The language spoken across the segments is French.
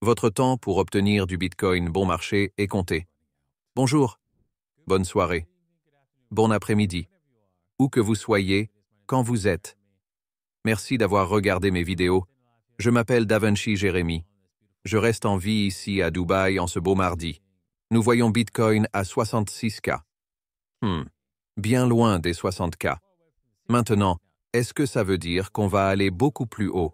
Votre temps pour obtenir du Bitcoin bon marché est compté. Bonjour, bonne soirée, bon après-midi, où que vous soyez, quand vous êtes. Merci d'avoir regardé mes vidéos. Je m'appelle Davinci Jérémy. Je reste en vie ici à Dubaï en ce beau mardi. Nous voyons Bitcoin à 66K. Bien loin des 60K. Maintenant, est-ce que ça veut dire qu'on va aller beaucoup plus haut?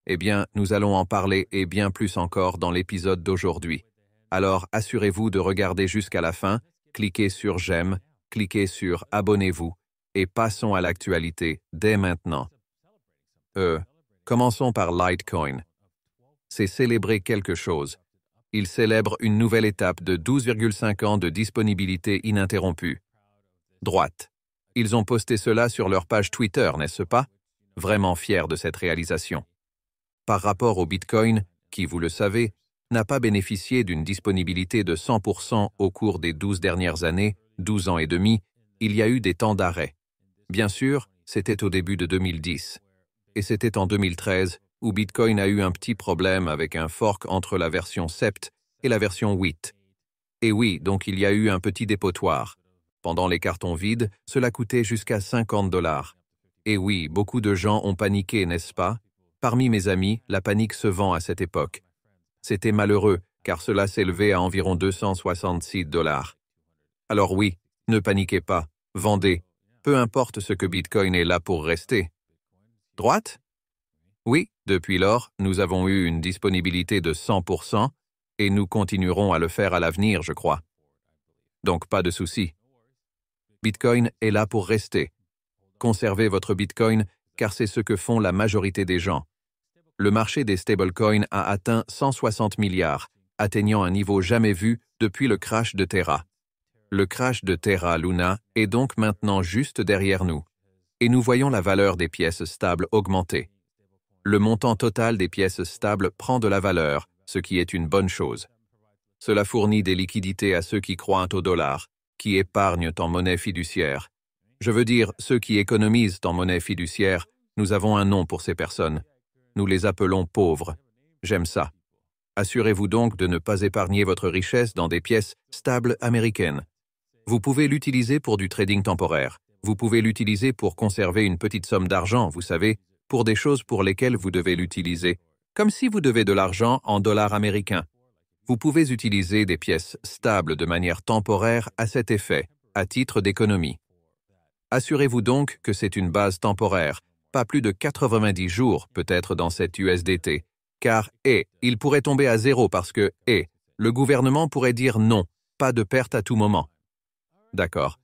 Eh bien, nous allons en parler et bien plus encore dans l'épisode d'aujourd'hui. Alors, assurez-vous de regarder jusqu'à la fin, cliquez sur j'aime, cliquez sur abonnez-vous et passons à l'actualité dès maintenant. Commençons par Litecoin. C'est célébrer quelque chose. Il célèbre une nouvelle étape de 12,5 ans de disponibilité ininterrompue. Droite. Ils ont posté cela sur leur page Twitter, n'est-ce pas? Vraiment fiers de cette réalisation. Par rapport au Bitcoin, qui, vous le savez, n'a pas bénéficié d'une disponibilité de 100% au cours des 12 dernières années, 12 ans et demi, il y a eu des temps d'arrêt. Bien sûr, c'était au début de 2010. Et c'était en 2013 où Bitcoin a eu un petit problème avec un fork entre la version 7 et la version 8. Et oui, donc il y a eu un petit dépotoir. Pendant les cartons vides, cela coûtait jusqu'à $50. Et oui, beaucoup de gens ont paniqué, n'est-ce pas? Parmi mes amis, la panique se vend à cette époque. C'était malheureux, car cela s'élevait à environ $266. Alors oui, ne paniquez pas, vendez, peu importe ce que Bitcoin est là pour rester. Droite? Oui, depuis lors, nous avons eu une disponibilité de 100% et nous continuerons à le faire à l'avenir, je crois. Donc pas de souci. Bitcoin est là pour rester. Conservez votre Bitcoin car c'est ce que font la majorité des gens. Le marché des stablecoins a atteint 160 milliards, atteignant un niveau jamais vu depuis le crash de Terra. Le crash de Terra Luna est donc maintenant juste derrière nous. Et nous voyons la valeur des pièces stables augmenter. Le montant total des pièces stables prend de la valeur, ce qui est une bonne chose. Cela fournit des liquidités à ceux qui croient au dollar, qui épargnent en monnaie fiduciaire. Je veux dire, ceux qui économisent en monnaie fiduciaire, nous avons un nom pour ces personnes. Nous les appelons pauvres. J'aime ça. Assurez-vous donc de ne pas épargner votre richesse dans des pièces stables américaines. Vous pouvez l'utiliser pour du trading temporaire. Vous pouvez l'utiliser pour conserver une petite somme d'argent, vous savez, pour des choses pour lesquelles vous devez l'utiliser, comme si vous devez de l'argent en dollars américains. Vous pouvez utiliser des pièces stables de manière temporaire à cet effet, à titre d'économie. Assurez-vous donc que c'est une base temporaire, pas plus de 90 jours peut-être dans cette USDT, car il pourrait tomber à zéro parce que le gouvernement pourrait dire non, pas de perte à tout moment. D'accord.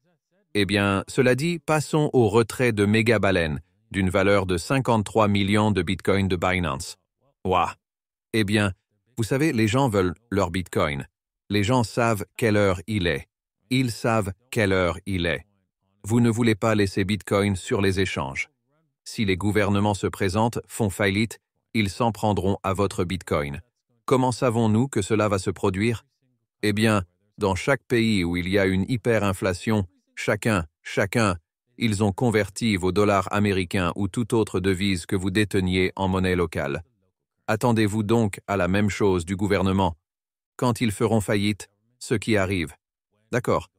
Eh bien, cela dit, passons au retrait de Mega Baleine, d'une valeur de 53 millions de Bitcoin de Binance. Ouah. Eh bien, vous savez, les gens veulent leur Bitcoin. Les gens savent quelle heure il est. Ils savent quelle heure il est. Vous ne voulez pas laisser Bitcoin sur les échanges. Si les gouvernements se présentent, font faillite, ils s'en prendront à votre Bitcoin. Comment savons-nous que cela va se produire? Eh bien, dans chaque pays où il y a une hyperinflation, chacun, ils ont converti vos dollars américains ou toute autre devise que vous déteniez en monnaie locale. Attendez-vous donc à la même chose du gouvernement. Quand ils feront faillite, ce qui arrive. D'accord.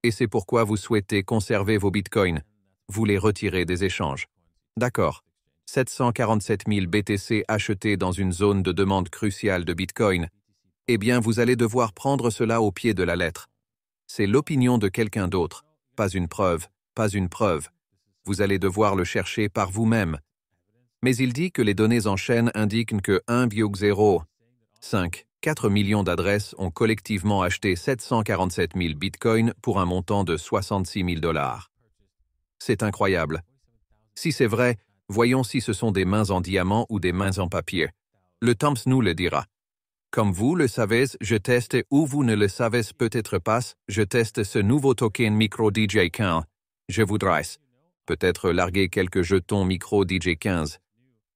Et c'est pourquoi vous souhaitez conserver vos bitcoins. Vous les retirez des échanges. D'accord. 747 000 BTC achetés dans une zone de demande cruciale de bitcoin. Eh bien, vous allez devoir prendre cela au pied de la lettre. C'est l'opinion de quelqu'un d'autre, pas une preuve, pas une preuve. Vous allez devoir le chercher par vous-même. Mais il dit que les données en chaîne indiquent que 1,04 millions d'adresses ont collectivement acheté 747 000 bitcoins pour un montant de $66 000. C'est incroyable. Si c'est vrai, voyons si ce sont des mains en diamant ou des mains en papier. Le temps nous le dira. Comme vous le savez, je teste ou vous ne le savez peut-être pas, je teste ce nouveau token Micro DJ15. Je voudrais peut-être larguer quelques jetons Micro DJ15.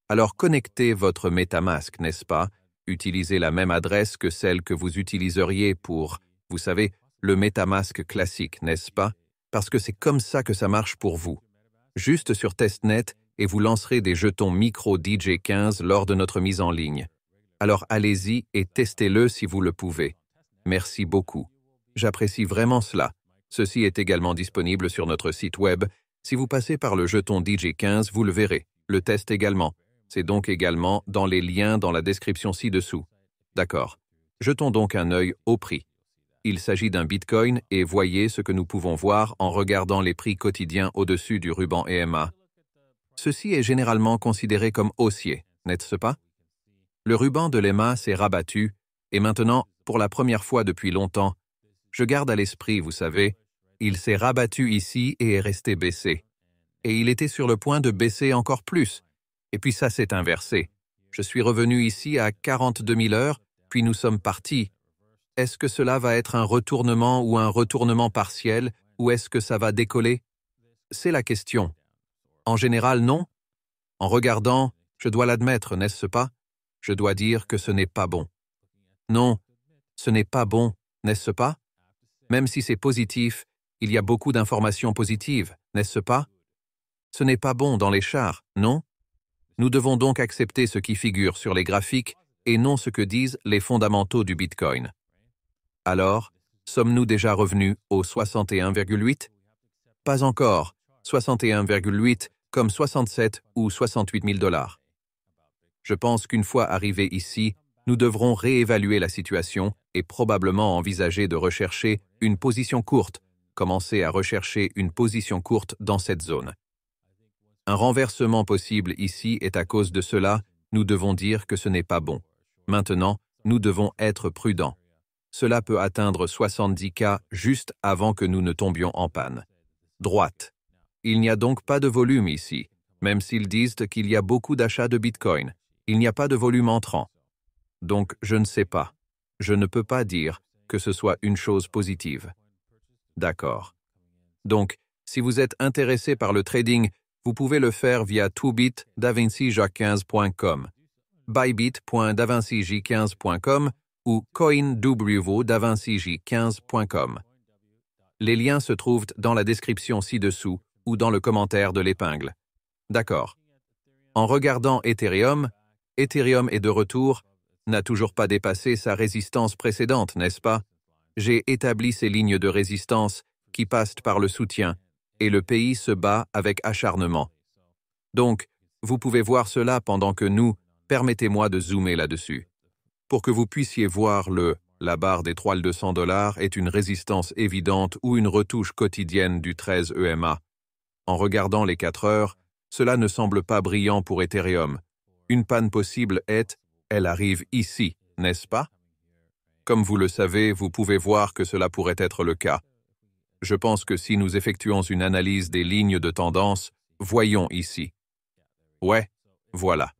Alors connectez votre MetaMask, n'est-ce pas? Utilisez la même adresse que celle que vous utiliseriez pour, vous savez, le MetaMask classique, n'est-ce pas? Parce que c'est comme ça que ça marche pour vous. Juste sur testnet et vous lancerez des jetons Micro DJ15 lors de notre mise en ligne. Alors allez-y et testez-le si vous le pouvez. Merci beaucoup. J'apprécie vraiment cela. Ceci est également disponible sur notre site web. Si vous passez par le jeton DJ15, vous le verrez. Le test également. C'est donc également dans les liens dans la description ci-dessous. D'accord. Jetons donc un œil au prix. Il s'agit d'un Bitcoin et voyez ce que nous pouvons voir en regardant les prix quotidiens au-dessus du ruban EMA. Ceci est généralement considéré comme haussier, n'est-ce pas? Le ruban de l'EMA s'est rabattu et maintenant, pour la première fois depuis longtemps, je garde à l'esprit, vous savez, il s'est rabattu ici et est resté baissé. Et il était sur le point de baisser encore plus. Et puis ça s'est inversé. Je suis revenu ici à 42 000 heures, puis nous sommes partis. Est-ce que cela va être un retournement ou un retournement partiel, ou est-ce que ça va décoller? C'est la question. En général, non. En regardant, je dois l'admettre, n'est-ce pas? Je dois dire que ce n'est pas bon. Non, ce n'est pas bon, n'est-ce pas? Même si c'est positif, il y a beaucoup d'informations positives, n'est-ce pas? Ce n'est pas bon dans les charts, non? Nous devons donc accepter ce qui figure sur les graphiques et non ce que disent les fondamentaux du Bitcoin. Alors, sommes-nous déjà revenus au 61,8? Pas encore, 61,8 comme 67 ou 68 000 dollars. Je pense qu'une fois arrivés ici, nous devrons réévaluer la situation et probablement envisager de rechercher une position courte, commencer à rechercher une position courte dans cette zone. Un renversement possible ici est à cause de cela, nous devons dire que ce n'est pas bon. Maintenant, nous devons être prudents. Cela peut atteindre 70K juste avant que nous ne tombions en panne. Droite. Il n'y a donc pas de volume ici, même s'ils disent qu'il y a beaucoup d'achats de Bitcoin. Il n'y a pas de volume entrant. Donc, je ne sais pas. Je ne peux pas dire que ce soit une chose positive. D'accord. Donc, si vous êtes intéressé par le trading, vous pouvez le faire via toobit.davincij15.com, bybit.davincij15.com ou coinwdavincij15.com. Les liens se trouvent dans la description ci-dessous ou dans le commentaire de l'épingle. D'accord. En regardant Ethereum, Ethereum est de retour, n'a toujours pas dépassé sa résistance précédente, n'est-ce pas? J'ai établi ces lignes de résistance qui passent par le soutien, et le pays se bat avec acharnement. Donc, vous pouvez voir cela pendant que permettez-moi de zoomer là-dessus. Pour que vous puissiez voir la barre d'étoile de 100 $ est une résistance évidente ou une retouche quotidienne du 13 EMA. En regardant les 4 heures, cela ne semble pas brillant pour Ethereum. Une panne possible elle arrive ici, n'est-ce pas? Comme vous le savez, vous pouvez voir que cela pourrait être le cas. Je pense que si nous effectuons une analyse des lignes de tendance, voyons ici. Ouais, voilà.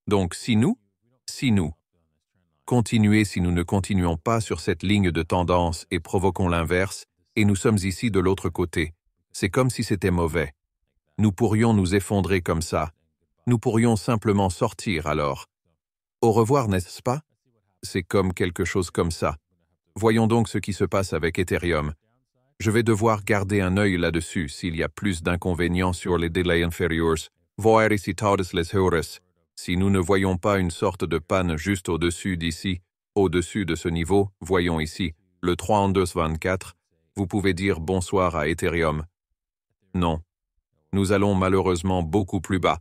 Donc si nous continuez si nous ne continuons pas sur cette ligne de tendance et provoquons l'inverse, et nous sommes ici de l'autre côté. C'est comme si c'était mauvais. Nous pourrions nous effondrer comme ça. Nous pourrions simplement sortir alors. Au revoir, n'est-ce pas? C'est comme quelque chose comme ça. Voyons donc ce qui se passe avec Ethereum. Je vais devoir garder un œil là-dessus s'il y a plus d'inconvénients sur les délais inférieurs. Voir ici todas les horas. Si nous ne voyons pas une sorte de panne juste au-dessus d'ici, au-dessus de ce niveau, voyons ici, le 32,24, vous pouvez dire bonsoir à Ethereum. Non. Nous allons malheureusement beaucoup plus bas.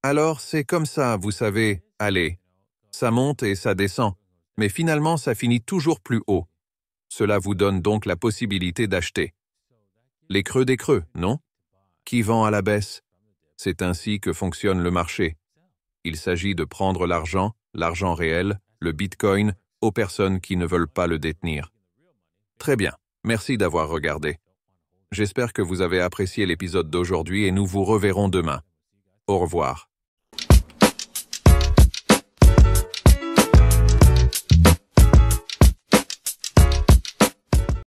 Alors c'est comme ça, vous savez, allez. Ça monte et ça descend, mais finalement ça finit toujours plus haut. Cela vous donne donc la possibilité d'acheter. Les creux des creux, non? Qui vend à la baisse? C'est ainsi que fonctionne le marché. Il s'agit de prendre l'argent réel, le Bitcoin, aux personnes qui ne veulent pas le détenir. Très bien, merci d'avoir regardé. J'espère que vous avez apprécié l'épisode d'aujourd'hui et nous vous reverrons demain. Au revoir.